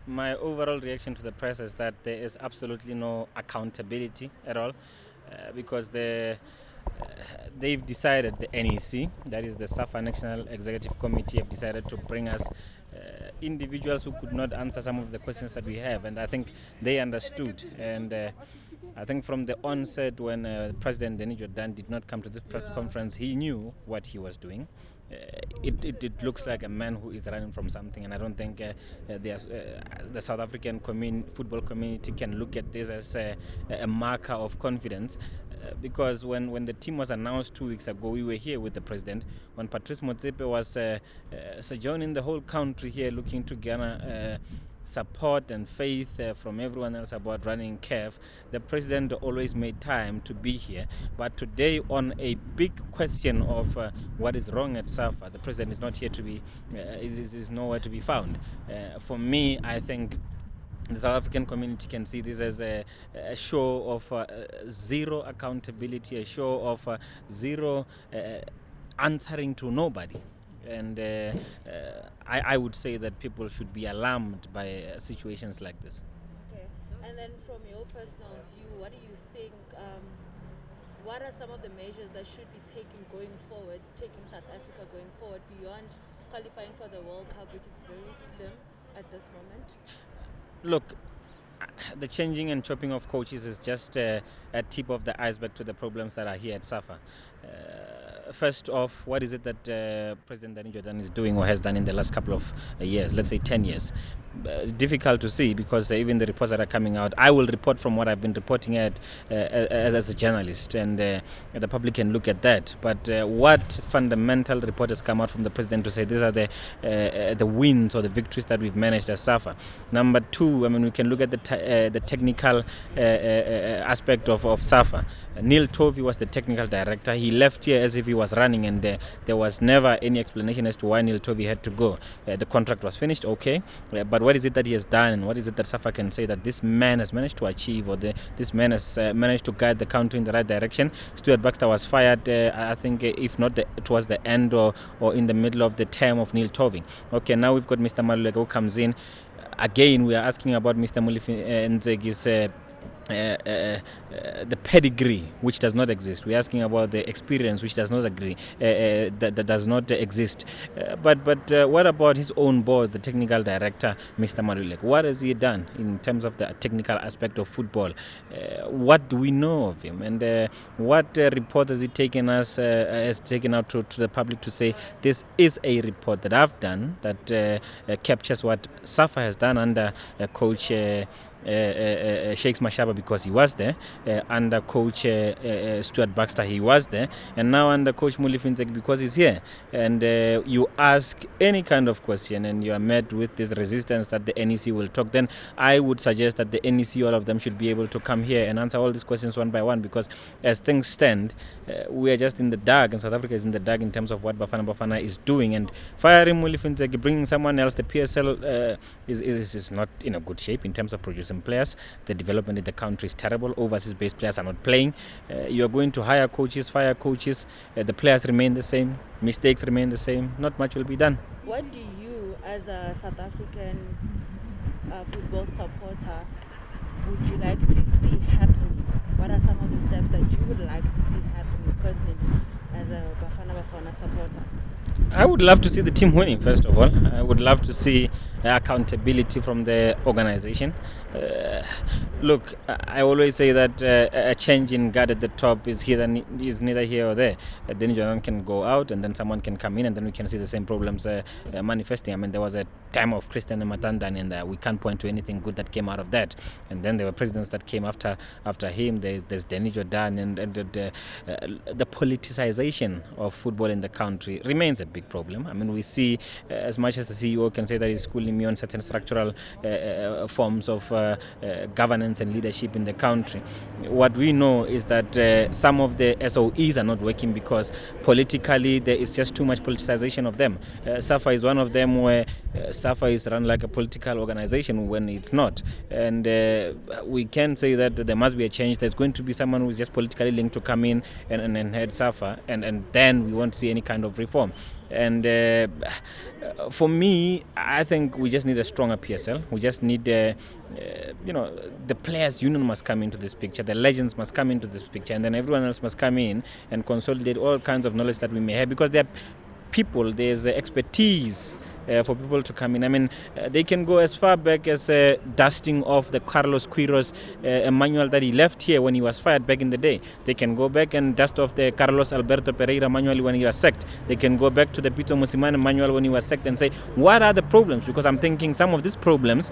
My overall reaction to the press is that there is absolutely no accountability at all, because they've decided, the NEC, that is the SAFA National Executive Committee, have decided to bring us individuals who could not answer some of the questions that we have, and I think they understood. And I think from the onset, when President Denis Jordan did not come to this press conference, he knew what he was doing. It looks like a man who is running from something, and I don't think the South African football community can look at this as a marker of confidence. Because when the team was announced 2 weeks ago, we were here with the president. When Patrice Motsepe was sojourning the whole country here, looking to garner support and faith from everyone else about running CAF, the president always made time to be here. But today, on a big question of what is wrong at SAFA, the president is not here to be, is nowhere to be found. For me, I think the South African community can see this as a show of zero accountability, a show of zero answering to nobody. And I would say that people should be alarmed by situations like this. Okay. And then from your personal view, what do you think, what are some of the measures that should be taken going forward, taking South Africa going forward beyond qualifying for the World Cup, which is very slim at this moment? Look, the changing and chopping of coaches is just a tip of the iceberg to the problems that are here at SAFA. First off, what is it that President Denis Jordan is doing or has done in the last couple of years, let's say 10 years? It's difficult to see, because even the reports that are coming out, I will report from what I've been reporting at as a journalist, and the public can look at that. But what fundamental report has come out from the president to say these are the wins or the victories that we've managed as SAFA? Number two, I mean, we can look at the technical aspect of SAFA. Neil Tovey was the technical director. He left here as if he was running, and there was never any explanation as to why Neil Tovey had to go. The contract was finished, okay, but what is it that he has done, and what is it that SAFA can say that this man has managed to achieve, or this man has managed to guide the country in the right direction? Stuart Baxter was fired, I think, if not towards the end or in the middle of the term of Neil Tovey. Okay, now we've got Mr. Maluleke who comes in. Again, we are asking about Mr. Molefi Ntseki's the pedigree, which does not exist. We're asking about the experience, which does not that does not exist. But what about his own boss, the technical director, Mr. Maluleke? What has he done in terms of the technical aspect of football? What do we know of him? And what reports has he taken out to the public to say this is a report that I've done that captures what SAFA has done under coach Shakes Mashaba, because he was there, under coach Stuart Baxter, he was there, and now under coach Molefi Ntseki, because he's here. And you ask any kind of question and you are met with this resistance that the NEC will talk, then I would suggest that the NEC, all of them, should be able to come here and answer all these questions one by one, because as things stand, we are just in the dark, and South Africa is in the dark in terms of what Bafana Bafana is doing. And firing Molefi Ntseki, bringing someone else, the PSL is not in a good shape in terms of producing players. The development in the country is terrible. Overseas-based players are not playing. You are going to hire coaches, fire coaches. The players remain the same. Mistakes remain the same. Not much will be done. What do you, as a South African football supporter, would you like to see happen? What are some of the steps that you would like to see happen personally as a Bafana Bafana supporter? I would love to see the team winning, first of all. I would love to see accountability from the organization. Look, I always say that a change in guard at the top is neither here or there. Then Jordan can go out, and then someone can come in, and then we can see the same problems manifesting. I mean, there was a time of Christian Matandani, and we can't point to anything good that came out of that. And then there were presidents that came after him. There's Denis Jordan, and the politicization of football in the country remains a big problem. I mean, we see, as much as the CEO can say that he's schooling me on certain structural forms of governance and leadership in the country, what we know is that some of the SOEs are not working because politically there is just too much politicization of them. SAFA is one of them, where SAFA is run like a political organization when it's not. And we can say that there must be a change. There's going to be someone who is just politically linked to come in and head SAFA, and then we won't see any kind of reform. And for me, I think we just need a stronger PSL. We just need, the players' union must come into this picture. The legends must come into this picture, and then everyone else must come in and consolidate all kinds of knowledge that we may have, because there are people, there's expertise for people to come in. I mean, they can go as far back as dusting off the Carlos Quiros manual that he left here when he was fired back in the day. They can go back and dust off the Carlos Alberto Pereira manual when he was sacked. They can go back to the Peter Mosimane manual when he was sacked and say, what are the problems? Because I'm thinking some of these problems,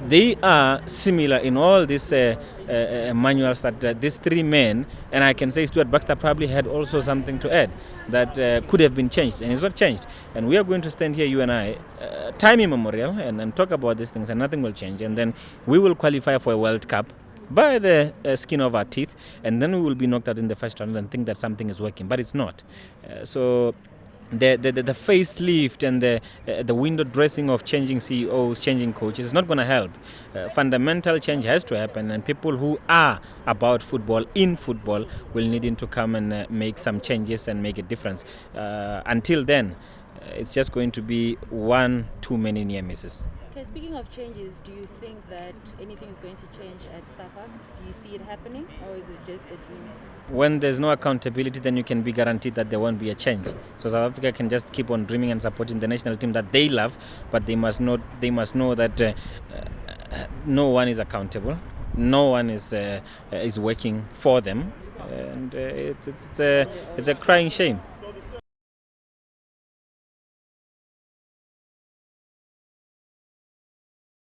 they are similar in all these manuals that these three men, and I can say Stuart Baxter probably had also something to add that could have been changed, and it's not changed. And we are going to stand here, you and I, time immemorial, and talk about these things, and nothing will change. And then we will qualify for a World Cup by the skin of our teeth, and then we will be knocked out in the first round and think that something is working, but it's not. So the facelift and the window dressing of changing CEOs, changing coaches is not going to help. Fundamental change has to happen, and people who are about football, in football, will need to come and make some changes and make a difference. Until then, it's just going to be one too many near misses. Okay, speaking of changes, do you think that anything is going to change at SAFA? Do you see it happening, or is it just a dream? When there's no accountability, then you can be guaranteed that there won't be a change. So South Africa can just keep on dreaming and supporting the national team that they love, but they must know that no one is accountable, no one is working for them, and it's a crying shame.